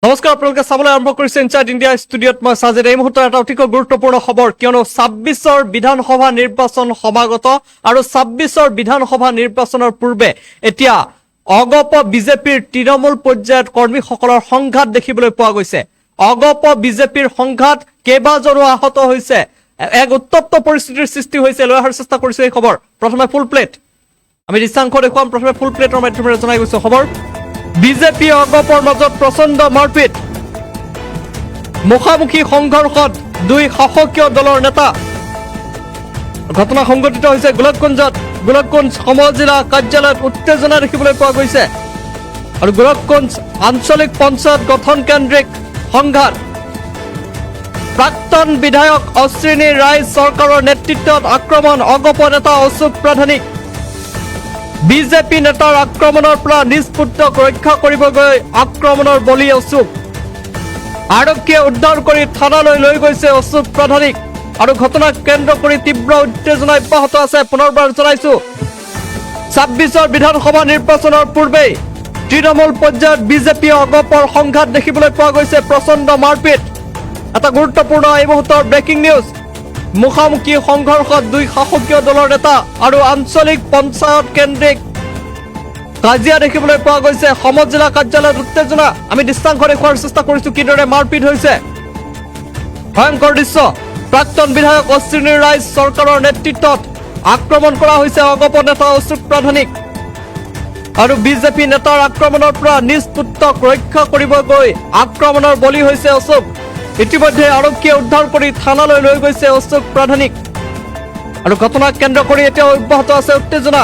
নমস্কাৰ আপোনালোকে চাবলৈ আৰম্ভ কৰিছে ইনচাইড ইণ্ডিয়া ষ্টুডিঅ'ত মই সাজিদ। এই মুহূৰ্তত এটা অতিকৈ গুৰুত্বপূৰ্ণ খবৰ, কিয়নো ২৬ৰ বিধানসভা নিৰ্বাচন সমাগত আৰু ২৬ৰ বিধানসভা নিৰ্বাচনৰ পূৰ্বে এতিয়া অগপ বিজেপিৰ তৃণমূল পৰ্যায়ত কৰ্মীসকলৰ সংঘাত দেখিবলৈ পোৱা গৈছে। অগপ বিজেপিৰ সংঘাত, কেইবাজনো আহত হৈছে, এক উত্তপ্ত পৰিস্থিতিৰ সৃষ্টি হৈছে। লৈ অহাৰ চেষ্টা কৰিছো এই খবৰ। প্ৰথমে ফুল প্লেট, আমি দৃশ্যাংশ দেখুৱাম। প্ৰথমে ফুল প্লেটৰ মাধ্যমেৰে জনাই গৈছো খবৰ। বিজেপি অগপৰ মাজত প্ৰচণ্ড মাৰপিট, মুখামুখি সংঘৰ্ষত দুই শাসকীয় দলৰ নেতা। ঘটনা সংঘটিত হৈছে গোলকগঞ্জত। গোলকগঞ্জ সমজিলা কাৰ্যালয়ত উত্তেজনা দেখিবলৈ পোৱা গৈছে আৰু গোলকগঞ্জ আঞ্চলিক পঞ্চায়ত গঠন কেন্দ্ৰিক সংঘাত। প্ৰাক্তন বিধায়ক অশ্বিনী ৰায় চৰকাৰৰ নেতৃত্বত আক্ৰমণ, অগপ নেতা অশোক প্ৰাধানিক। বিজেপি নেতাৰ আক্ৰমণৰ পৰা নিজ পুত্ৰক ৰক্ষা কৰিব গৈ আক্ৰমণৰ বলি অশোক। আৰক্ষীয়ে উদ্ধাৰ কৰি থানালৈ লৈ গৈছে অশোক প্ৰাধানিক আৰু ঘটনাক কেন্দ্ৰ কৰি তীব্ৰ উত্তেজনা অব্যাহত আছে। পুনৰবাৰ জনাইছো, ২৬ৰ বিধানসভা নিৰ্বাচনৰ পূৰ্বেই তৃণমূল পৰ্যায়ত বিজেপি অগপৰ সংঘাত দেখিবলৈ পোৱা গৈছে। প্ৰচণ্ড মাৰপিট, এটা গুৰুত্বপূৰ্ণ এই মুহূৰ্তৰ ব্ৰেকিং নিউজ। মুখামুখি সংঘৰ্ষত দুই শাসকীয় দলৰ নেতা আৰু আঞ্চলিক পঞ্চায়ত কেন্দ্ৰিক কাজিয়া দেখিবলৈ পোৱা গৈছে। সমজিলা কাৰ্যালয়ত উত্তেজনা। আমি দৃশ্যাংশ দেখুওৱাৰ চেষ্টা কৰিছো কিদৰে মাৰপিট হৈছে। ভয়ংকৰ দৃশ্য। প্ৰাক্তন বিধায়ক অশ্বিনী ৰায় চৰকাৰৰ নেতৃত্বত আক্ৰমণ কৰা হৈছে অগপ নেতা অশোক প্ৰাধানিক আৰু বিজেপি নেতাৰ আক্ৰমণৰ পৰা নিজ পুত্ৰক ৰক্ষা কৰিব গৈ আক্ৰমণৰ বলি হৈছে অশোক। ইতিমধ্যে আৰক্ষীয়ে উদ্ধাৰ কৰি থানালৈ লৈ গৈছে অশোক প্ৰাধানিক আৰু ঘটনাক কেন্দ্ৰ কৰি এতিয়া অব্যাহত আছে উত্তেজনা।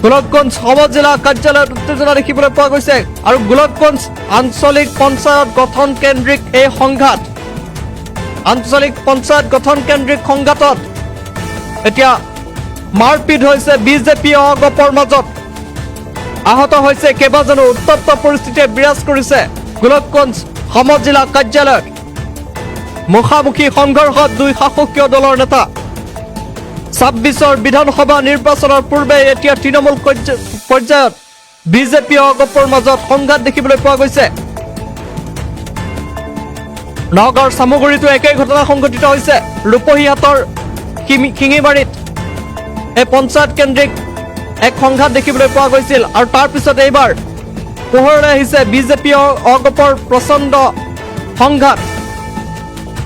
গোলকগঞ্জ সমজিলা কাৰ্যালয়ত উত্তেজনা দেখিবলৈ পোৱা গৈছে আৰু গোলকগঞ্জ আঞ্চলিক পঞ্চায়ত গঠন কেন্দ্ৰিক এই সংঘাত। আঞ্চলিক পঞ্চায়ত গঠন কেন্দ্ৰিক সংঘাতত এতিয়া মাৰপিট হৈছে বিজেপি অগপৰ মাজত। আহত হৈছে কেইবাজনো। উত্তপ্ত পৰিস্থিতিয়ে বিৰাজ কৰিছে গোলকগঞ্জ সমজিলা কাৰ্যালয়ত। মুখামুখি সংঘৰ্ষত দুই শাসকীয় দলৰ নেতা। ২৬ৰ বিধানসভা নিৰ্বাচনৰ পূৰ্বে এতিয়া তৃণমূল পৰ্যায়ত বিজেপি অগপৰ মাজত সংঘাত দেখিবলৈ পোৱা গৈছে। নগাঁৱৰ চামগুৰিতো একেই ঘটনা সংঘটিত হৈছে। ৰূপহীহাটৰ শিঙিমাৰীত এই পঞ্চায়ত কেন্দ্ৰিক এক সংঘাত দেখিবলৈ পোৱা গৈছিল আৰু তাৰ পিছত এইবাৰ পোহৰলৈ আহিছে বিজেপি অগপৰ প্ৰচণ্ড সংঘাত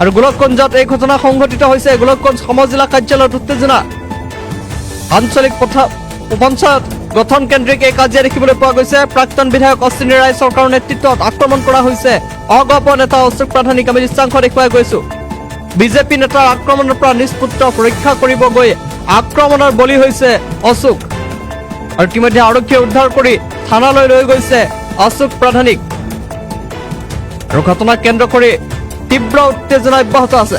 আৰু গোলকগঞ্জত এই ঘটনা সংঘটিত হৈছে। গোলকগঞ্জ সমজিলা কাৰ্যালয়ত উত্তেজনা। আঞ্চলিক পঞ্চায়ত গঠন কেন্দ্ৰিক এই কাজিয়া দেখিবলৈ পোৱা গৈছে। প্ৰাক্তন বিধায়ক অশ্বিনী ৰায় চৰকাৰৰ নেতৃত্বত আক্ৰমণ কৰা হৈছে অগপ নেতা অশোক প্ৰাধানিক। আমি দৃশ্যাংশ দেখুৱাই গৈছো। বিজেপি নেতাৰ আক্ৰমণৰ পৰা নিজ পুত্ৰক ৰক্ষা কৰিব গৈ আক্ৰমণৰ বলি হৈছে অশোক আৰু ইতিমধ্যে আৰক্ষীয়ে উদ্ধাৰ কৰি থানালৈ লৈ গৈছে অশোক প্ৰাধানিক আৰু ঘটনাক কেন্দ্ৰ কৰি তীব্ৰ উত্তেজনা অব্যাহত আছে।